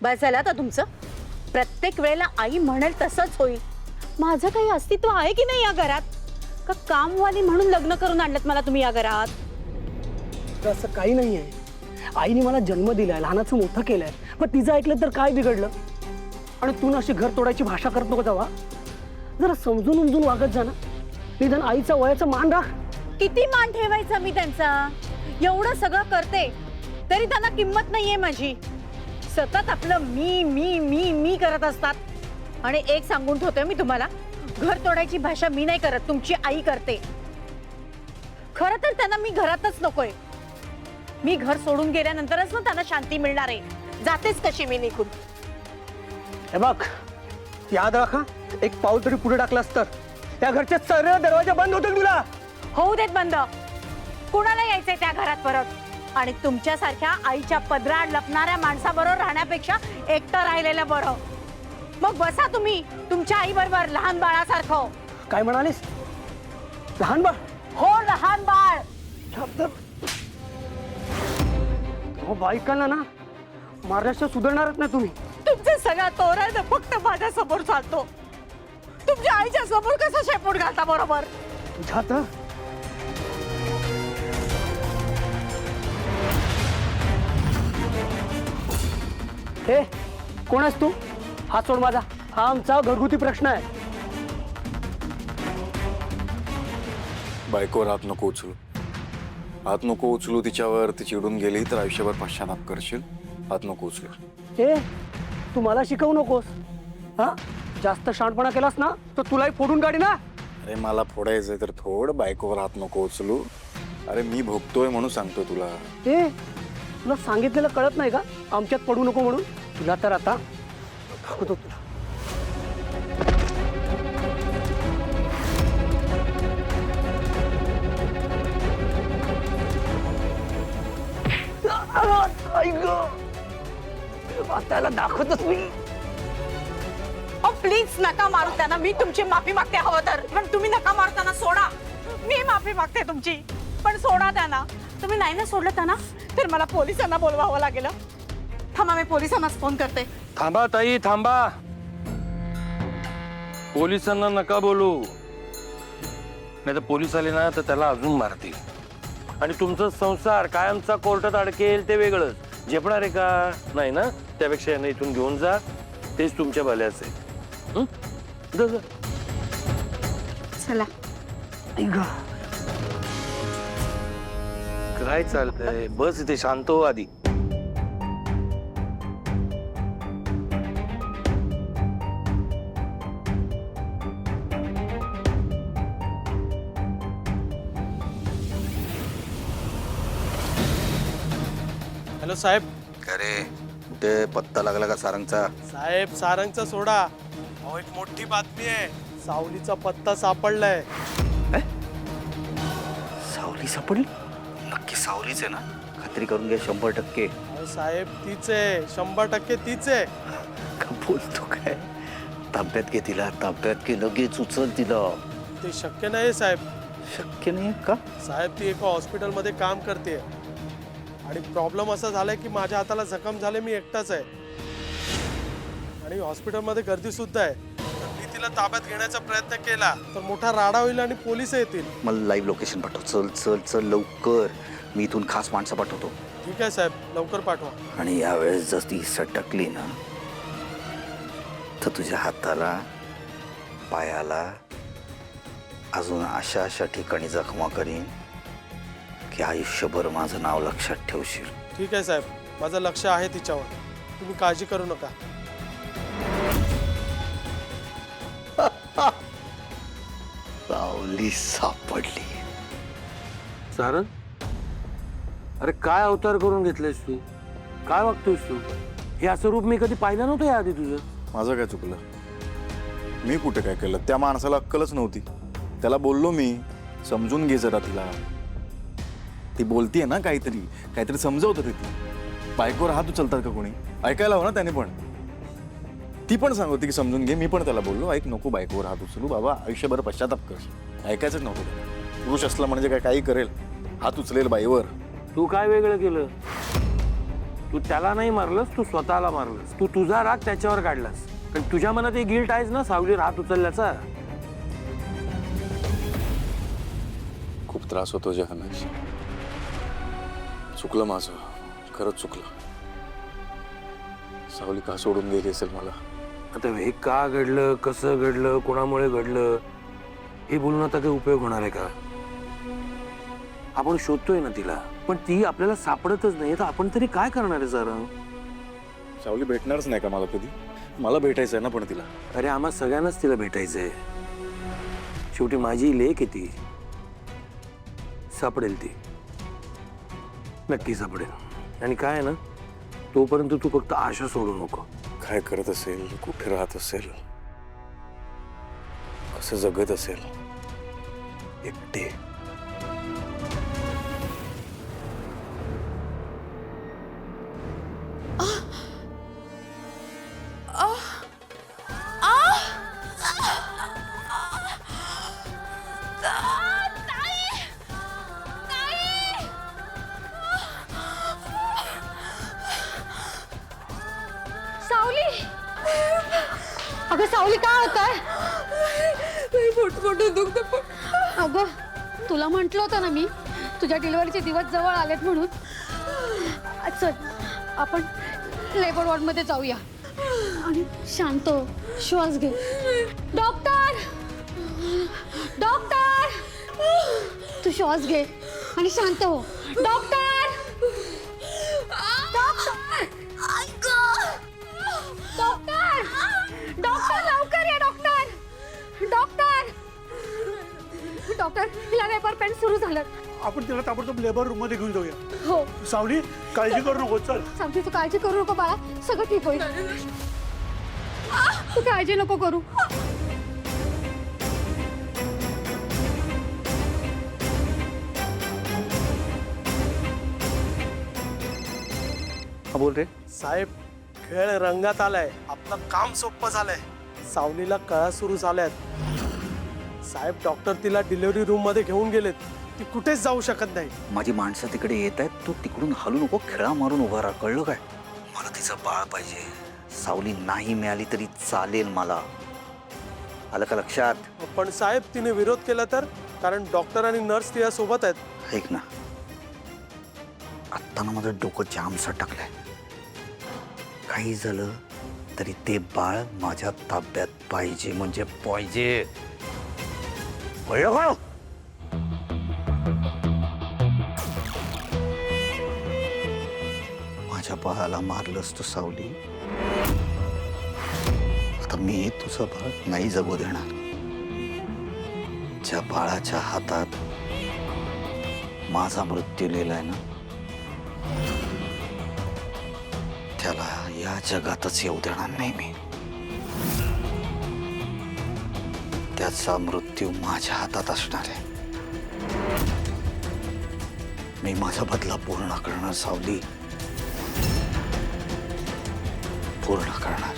बस झालं आता तुमचं. प्रत्येक वेळेला आई म्हणेल तसंच होईल. माझं काही अस्तित्व आहे की नाही या घरात? का कामवाली म्हणून लग्न करून आणलं मला तुम्ही या घरात? असं काही नाहीये. आईने मला जन्म दिलाय, लहानाचं मोठं केलंय, पण तिचं ऐकलं तर काय बिघडलं? आणि तू ना अशी घर तोडायची भाषा करत नको जावा. जरा समजून उमजून वागत जा ना. निदान आईचा वयाचा मान राख. किती मान ठेवायचा मी त्यांचा? एवढं सगळं करते तरी त्यांना किंमत नाहीये माझी. सतत आपलं मी मी मी मी करत असतात. आणि एक सांगून ठेवते मी तुम्हाला, घर तोडायची भाषा मी नाही करत, तुमची आई करते. खरं तर त्यांना मी घरातच नकोय. मी घर सोडून गेल्यानंतरच ना त्यांना शांती मिळणार आहे. जातेच कशी मी निघून. हे बघ, याद राखा, एक पाऊल तरी पुढे टाकलास तर त्या घरचे सर्व दरवाजे बंद होतील तुला. होऊ देत बंद. कुणाला यायचंय त्या घरात परत? आणि तुमच्यासारख्या आईच्या पदरात लपणाऱ्या माणसाबरोबर राहण्यापेक्षा एकटं राहिलेलं बरं. मग बसा तुम्ही तुमच्या आई बरोबर लहान बाळासारखं. काय म्हणालीस? लहान बाळ? हो, लहान बाळ. हो, बायकांना ना मारल्याशिवाय सुधारणारच नाही तुम्ही. तुमचे सगळा तोरण फक्त माझ्या समोर चालतो. तुमच्या आईच्या समोर कसं शेपूट घालता बरोबर? तुझ्या तर हे कोण आहेस तू? हात सोड माझा. हा आमचा घरगुती प्रश्न आहे. बायकोवर हात नको उचलू. हात नको उचलू तिच्यावर. ती चिडून गेली तर आयुष्यभर पश्चाताप करशील. हात नको उचलू. हे तू मला शिकवू नकोस. हा, जास्त शहाणपणा केलास ना तर तुलाही फोडून काढी ना. अरे मला फोडायचंय तर थोड. बायकोवर हात नको उचलू. अरे मी भोगतोय म्हणून सांगतो तुला. हे तुला सांगितलेलं कळत नाही का आमच्यात पडू नको म्हणून? तुला तर आता दाखवतो तुला. त्याला दाखवतच मी. प्लीज नका मारू त्यांना. मी तुमची माफी मागते हवं तर, पण तुम्ही नका मारू त्यांना. सोडा. मी माफी मागते तुमची, पण सोडा त्यांना. तुम्ही नाही ना सोडलं त्यांना तर मला पोलिसांना बोलवावं लागेल. थांबा, मी पोलिसांनाच फोन करते. थांबा ताई, थांबा. पोलिसांना नका बोलू. नाही तर पोलीस आले ना तर त्याला अजून मारतील. आणि तुमचा संसार कायमचा कोर्टात अडकेल ते वेगळंच. झेपणार आहे का? नाही ना. त्यापेक्षा यांना इथून घेऊन जा. तेच तुमच्या भल्याच आहे. चला. काय चालतंय? बस इथे शांत हो आधी. हॅलो साहेब. अरे कुठे पत्ता लागला का सारंगचा? साहेब सारंगचा सोडा. अहो, एक मोठी बातमी आहे. सावलीचा पत्ता सापडलाय. सावली सापडली? नक्की सावलीच आहे ना? खात्री करून घ्या 100%. अहो साहेब तीच आहे, 100% तीच आहे. का बोलतो काय? ताब्यात घे तिला, ताब्यात घे, लगेच उचल तिला. ते शक्य नाही साहेब. शक्य नाही का? साहेब ती एका हॉस्पिटलमध्ये काम करते आणि प्रॉब्लेम असा झालाय की माझ्या हाताला जखम झाले. मी एकटाच आहे आणि हॉस्पिटलमध्ये गर्दी सुद्धा आहे. तर मी तिला ताब्यात घेण्याचा प्रयत्न केला तर मोठा राडा होईल आणि पोलीस येतील. मला लाईव्ह लोकेशन पाठव. चल चल चल लवकर. मी इथून खास माणसं पाठवतो. ठीक आहे साहेब, लवकर पाठवा. आणि यावेळेस जर ती सटकली ना तर तुझ्या हाताला, पायाला अजून अशा अशा ठिकाणी जखमा करीन की आयुष्यभर माझं नाव लक्षात ठेवशील. ठीक आहे साहेब, माझं लक्ष आहे तिच्यावर. तुम्ही काळजी करू नका. सावली सापडली. सारंग, अरे काय अवतार करून घेतलायस तू? काय वागतोयस तू? हे असं रूप मी कधी पाहिलं नव्हतं या आधी तुझं. माझं काय चुकलं? मी कुठे काय केलं? त्या माणसाला अक्कलच नव्हती. त्याला बोललो मी, समजून घे जरा तिला. ती बोलतीये ना काहीतरी, काहीतरी समजवत होती ती. बायकोवर हात उचलतात का कोणी? ऐकायला हवं ना त्याने पण. ती पण सांगते की समजून घे. मी पण त्याला बोललो, ऐक नको बायकोवर हात उचलू बाबा, आयुष्यभर पश्चाताप करशील. ऐकायचंच नव्हतं त्याला. पुरुष असला म्हणजे काय काही करेल, हात उचलेल बाईवर. तू काय वेगळं केलं? तू त्याला नाही मारलंस, तू स्वतःला मारलंस. तू तुझा राग त्याच्यावर काढलास, कारण तुझ्या मनात एक गिल्ट आहेस ना सावलीवर हात उचलल्याचा. खूप त्रास होतो जहानाश. चुकलं माझं, खरंच चुकलं. सावली का सोडून गेली असेल मला? आता हे का घडलं, कसं घडलं, कोणामुळे घडलं हे बोलून आता काही उपयोग होणार आहे का? आपण शोधतोय ना तिला, पण ती आपल्याला सापडतच नाही. तर आपण तरी काय करणार आहे जरा? सावली भेटणारच नाही का मला कधी? मला भेटायचं आहे ना पण तिला. अरे आम्हा सगळ्यांनाच तिला भेटायचंय. शेवटी माझी लेक आहे ती. सापडेल ती, नक्की सापडेल. आणि काय आहे ना, तोपर्यंत तू फक्त आशा सोडू नको. काय करत असेल, कुठे राहत असेल, कसं जगत असेल एकटे. सावली, अगं सावली काय होतंय? अगं तुला म्हटलं होतं ना मी, तुझ्या डिलिव्हरीचे दिवस जवळ आलेत म्हणून. चल आपण लेबर वॉर्ड मध्ये जाऊया आणि शांत हो, श्वास घे. डॉक्टर, डॉक्टर, तू श्वास घे आणि शांत हो. डॉक्टर, डॉक्टर, डॉक्टर, डॉक्टर लवकर या. डॉक्टर, डॉक्टर, डॉक्टर, हिला लेबर पेन सुरू झालं. आपण तिला ताबडतोब लेबर रूम मध्ये घेऊन जाऊया. हो सावली, काळजी करू नको. चल. सांगते, तू काळजी करू नको बाळा, सगळं ठीक होईल. तू काळजी नको करू. हा बोल रे. साहेब, खेळ रंगात आलाय. आपलं काम सोपं झालंय. सावलीला कळा सुरू झाल्यात. साहेब, डॉक्टर तिला डिलिव्हरी रूम मध्ये घेऊन गेलेत. ती कुठेच जाऊ शकत नाही. माझी माणसं तिकडे येत आहेत, तू तिकडून हलू नको. खेळा मारून उभा राहा, कळलं काय? मला तिचं बाळ पाहिजे. सावली नाही मिळाली तरी चालेल मला. आलं का लक्षात? पण साहेब, तिने विरोध केला तर? कारण डॉक्टर आणि नर्स तिच्या सोबत आहेत. ऐक ना, आत्ता ना माझं डोकं जाम सटकलंय. काही झालं तरी ते बाळ माझ्या ताब्यात पाहिजे म्हणजे पाहिजे. कळलं का? माझ्या बाळाला मारलंस तू सावली. आता मी तुझं बाळ नाही जगू देणार. ज्या बाळाच्या हातात माझा मृत्यू लिहिलाय ना, त्याला या जगातच येऊ देणार नाही मी. त्याचा मृत्यू माझ्या हातात असणार आहे. मी माझा बदला पूर्ण करणार सावली, पूर्ण करणार.